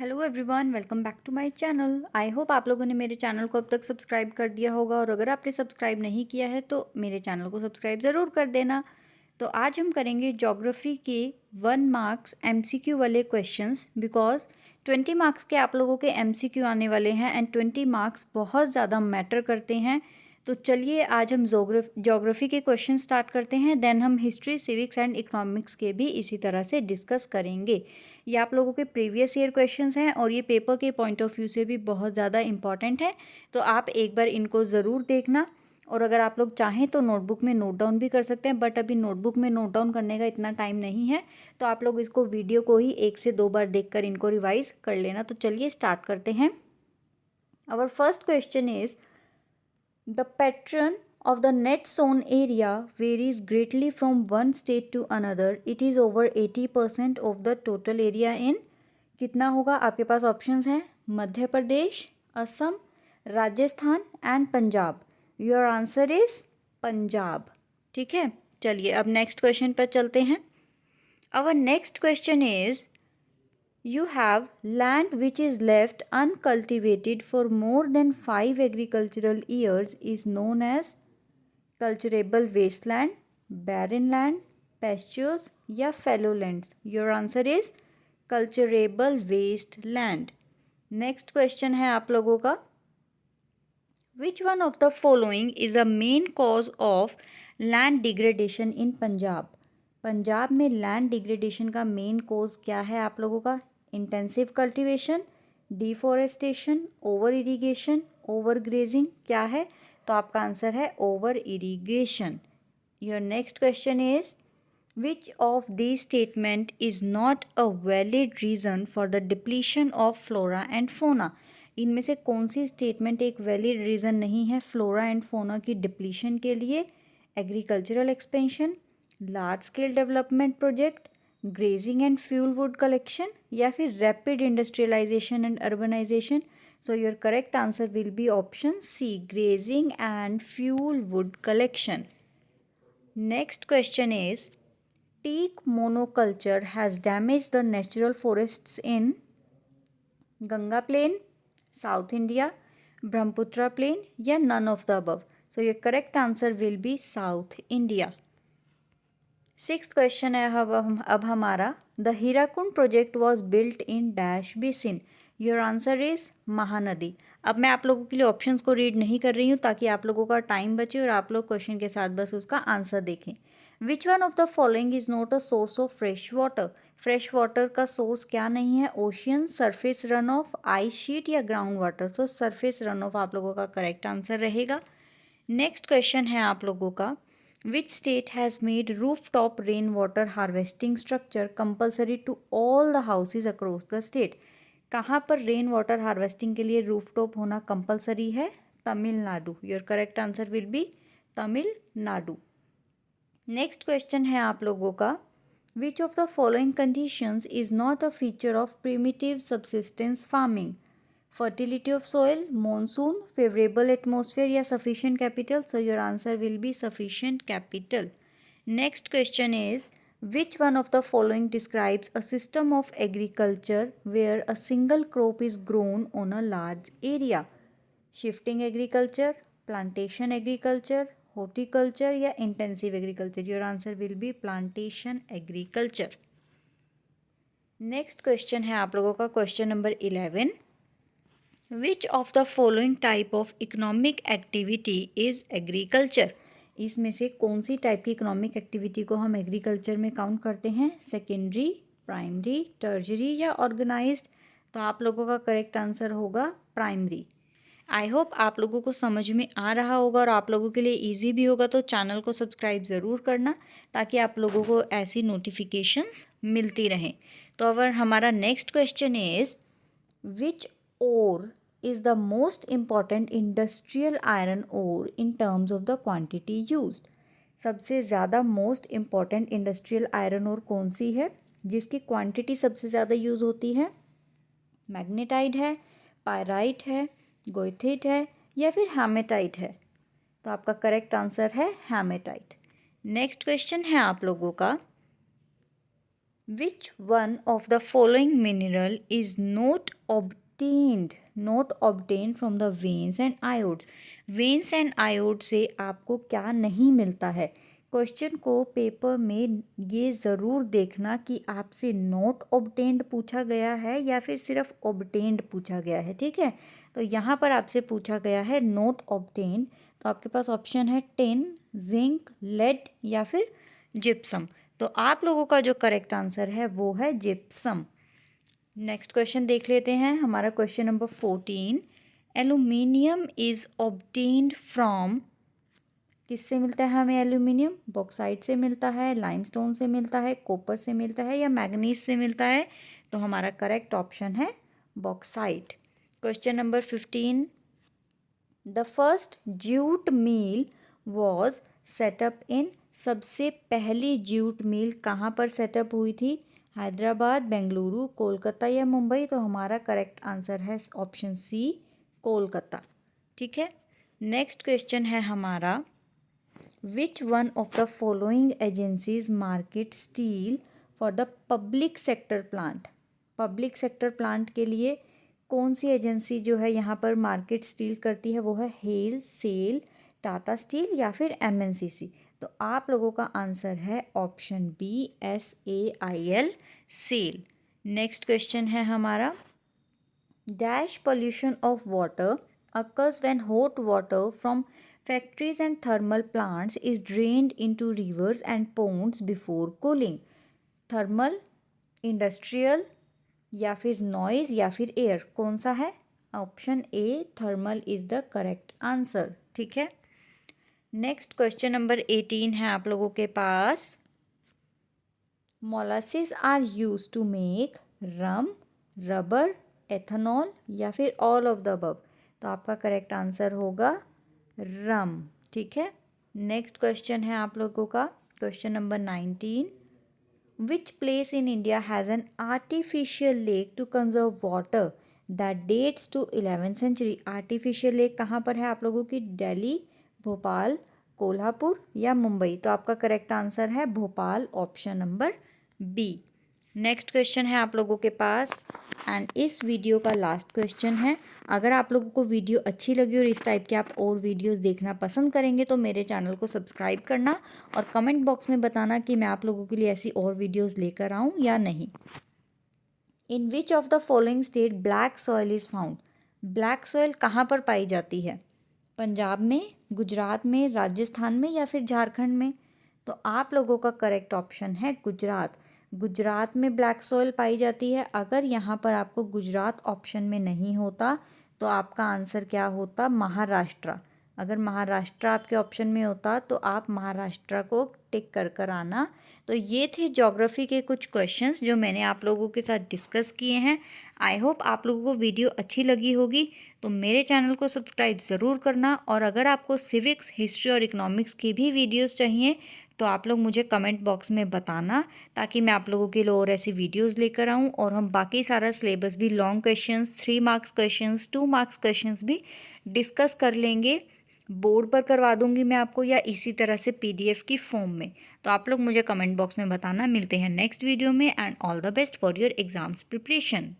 Hello everyone, welcome back to my channel. I hope आप लोगों ने मेरे चैनल को अब तक सब्सक्राइब कर दिया होगा, और अगर आपने सब्सक्राइब नहीं किया है तो मेरे चैनल को सब्सक्राइब ज़रूर कर देना। तो आज हम करेंगे ज्योग्राफी के 1 मार्क्स एमसीक्यू वाले क्वेश्चंस, बिकॉज 20 मार्क्स के आप लोगों के एमसीक्यू आने वाले हैं एंड 20 मार्क्स बहुत ज़्यादा मैटर करते हैं। तो चलिए आज हम ज्योग्राफी के क्वेश्चन स्टार्ट करते हैं, देन हम हिस्ट्री, सिविक्स एंड इकोनॉमिक्स के भी इसी तरह से डिस्कस करेंगे। ये आप लोगों के प्रीवियस ईयर क्वेश्चंस हैं और ये पेपर के पॉइंट ऑफ व्यू से भी बहुत ज़्यादा इंपॉर्टेंट है। तो आप एक बार इनको ज़रूर देखना, और अगर आप लोग चाहें तो नोटबुक में नोट डाउन भी कर सकते हैं, बट अभी नोटबुक में नोट डाउन करने का इतना टाइम नहीं है, तो आप लोग इसको वीडियो को ही 1 से 2 बार देखकर इनको रिवाइज कर लेना। तो चलिए स्टार्ट करते हैं। Our first question is the pattern of the net zone area varies greatly from one state to another. It is over 80% of the total area in कितना होगा? आपके पास ऑप्शंस हैं Madhya Pradesh, Assam, Rajasthan and Punjab. Your answer is Punjab. ठीक है, चलिए अब next question पर चलते हैं। Our next question is you have land which is left uncultivated for more than 5 agricultural years is known as cultivable wasteland, barren land, pastures या fallow lands. Your answer is cultivable wasteland. Next question है आप लोगों का, which one of the following is a main cause of land degradation in Punjab? Punjab में land degradation का main cause क्या है आप लोगों का? Intensive cultivation, deforestation, over irrigation, over grazing, क्या है? तो आपका आंसर है over irrigation. Your next question is which of this statement is not a valid reason for the depletion of flora and fauna? इनमें से कौन सी स्टेटमेंट एक वैलिड रीजन नहीं है फ्लोरा एंड फोना की डिप्लीशन के लिए? Agricultural expansion, large scale development project, grazing and fuel wood collection, या फिर rapid industrialisation and urbanisation? So your correct answer will be option C, grazing and fuel wood collection. Next question is teak monoculture has damaged the natural forests in Ganga plain, South India, Brahmaputra plain या none of the above? So your correct answer will be South India. Sixth question है अब हमारा, the Hirakud project was built in dash basin. Your answer is Mahanadi. अब मैं आप लोगों के लिए ऑप्शंस को रीड नहीं कर रही हूँ ताकि आप लोगों का टाइम बचे और आप लोग क्वेश्चन के साथ बस उसका आंसर देखें। विच one of the following is not a source of fresh water? Fresh water का सोर्स क्या नहीं है? Ocean, surface run of, ice sheet या ग्राउंड वाटर? तो सरफेस रन ऑफ आप लोगों का करेक्ट आंसर रहेगा। नेक्स्ट क्वेश्चन है आप लोगों का, which state has made rooftop rainwater harvesting structure compulsory to all the houses across the state? कहाँ पर रेन वाटर हार्वेस्टिंग के लिए रूफटॉप होना कंपलसरी है? Tamil Nadu. Your correct answer will B Tamil Nadu. Next question है आप लोगों का, विच of the following conditions is not a feature of primitive subsistence farming? fertility of soil, monsoon, favorable atmosphere या sufficient capital? So your answer will be sufficient capital. Next question is, which one of the following describes a system of agriculture where a single crop is grown on a large area? Shifting agriculture, plantation agriculture, horticulture या intensive agriculture? Your answer will be plantation agriculture. Next question है आप लोगों का question number 11, which of the following type of economic activity is agriculture? इसमें से कौन सी type की economic activity को हम एग्रीकल्चर में काउंट करते हैं? सेकेंडरी, प्राइमरी, टर्जरी या ऑर्गेनाइज्ड? तो आप लोगों का करेक्ट आंसर होगा प्राइमरी। आई होप आप लोगों को समझ में आ रहा होगा और आप लोगों के लिए ईजी भी होगा, तो चैनल को सब्सक्राइब ज़रूर करना ताकि आप लोगों को ऐसी नोटिफिकेशंस मिलती रहें। तो अगर हमारा next question is, which ore is the most important industrial iron ore in terms of the quantity used? सबसे ज़्यादा most important industrial iron ore कौन सी है जिसकी क्वांटिटी सबसे ज़्यादा यूज़ होती है? मैग्नेटाइट है, पायराइट है, गोइथिट है या फिर हैमेटाइट है? तो आपका करेक्ट आंसर है हैमेटाइट। नेक्स्ट क्वेश्चन है आप लोगों का, which one of the following mineral is not obtained from the veins and lodes. Veins and lode से आपको क्या नहीं मिलता है। क्वेश्चन को पेपर में ये ज़रूर देखना कि आपसे नॉट ऑब्टेन्ड पूछा गया है या फिर सिर्फ ऑब्टेन्ड पूछा गया है, ठीक है। तो यहाँ पर आपसे पूछा गया है नॉट ऑब्टेन्ड, तो आपके पास ऑप्शन है टिन, जिंक, लेड या फिर जिप्सम। तो आप लोगों का जो करेक्ट आंसर है वो है जिप्सम। नेक्स्ट क्वेश्चन देख लेते हैं, हमारा question number 14। Aluminium is obtained from, किससे मिलता है हमें एल्यूमिनियम? बॉक्साइट से मिलता है, लाइमस्टोन से मिलता है, कॉपर से मिलता है या मैग्नीज से मिलता है? तो हमारा करेक्ट ऑप्शन है bauxite. Question number 15। The first jute mill was set up in, सबसे पहली जूट मिल कहाँ पर सेटअप हुई थी? हैदराबाद, बेंगलुरु, कोलकाता या मुंबई? तो हमारा करेक्ट आंसर है ऑप्शन सी, कोलकाता, ठीक है। नेक्स्ट क्वेश्चन है हमारा, विच one of the following agencies market steel for the public sector plant? Public sector plant के लिए कौन सी एजेंसी जो है यहाँ पर मार्केट स्टील करती है? वो है हेल, सेल, टाटा स्टील या फिर एमएनसीसी? तो आप लोगों का आंसर है option B, SAIL, SAIL. Next question है हमारा, dash pollution of water occurs when hot water from factories and thermal plants is drained into rivers and ponds before cooling? Thermal, industrial या फिर नॉइज या फिर एयर, कौन सा है? Option A, thermal is the correct answer, ठीक है। Next question number 18 है आप लोगों के पास, molasses are use to make rum, rubber, ethanol या फिर ऑल ऑफ द अबव? तो आपका करेक्ट आंसर होगा रम, ठीक है। नेक्स्ट क्वेश्चन है आप लोगों का question number 19। Which place in India has an artificial lake to conserve water that dates to 11th century? Artificial lake कहाँ पर है आप लोगों की? दिल्ली, भोपाल, कोल्हापुर या मुंबई? तो आपका करेक्ट आंसर है Bhopal, option number B. Next question है आप लोगों के पास एंड इस वीडियो का लास्ट क्वेश्चन है। अगर आप लोगों को वीडियो अच्छी लगी और इस टाइप के आप और वीडियोस देखना पसंद करेंगे तो मेरे चैनल को सब्सक्राइब करना और कमेंट बॉक्स में बताना कि मैं आप लोगों के लिए ऐसी और वीडियोस लेकर आऊँ या नहीं। In which of the following state black soil is found? Black soil कहाँ पर पाई जाती है? पंजाब में, गुजरात में, राजस्थान में या फिर झारखंड में? तो आप लोगों का करेक्ट ऑप्शन है गुजरात। गुजरात में ब्लैक सॉइल पाई जाती है। अगर यहाँ पर आपको गुजरात ऑप्शन में नहीं होता तो आपका आंसर क्या होता? महाराष्ट्र। अगर महाराष्ट्र आपके ऑप्शन में होता तो आप महाराष्ट्र को टिक कर आना। तो ये थे ज्योग्राफी के कुछ क्वेश्चंस जो मैंने आप लोगों के साथ डिस्कस किए हैं। आई होप आप लोगों को वीडियो अच्छी लगी होगी। तो मेरे चैनल को सब्सक्राइब ज़रूर करना और अगर आपको सिविक्स, हिस्ट्री और इकोनॉमिक्स की भी वीडियोस चाहिए तो आप लोग मुझे कमेंट बॉक्स में बताना ताकि मैं आप लोगों के लिए और ऐसी वीडियोस लेकर आऊँ और हम बाकी सारा सिलेबस भी, long questions, 3 marks questions, 2 marks questions भी डिस्कस कर लेंगे। बोर्ड पर करवा दूंगी मैं आपको या इसी तरह से PDF की फॉर्म में। तो आप लोग मुझे कमेंट बॉक्स में बताना। मिलते हैं नेक्स्ट वीडियो में and all the best for your exams preparation.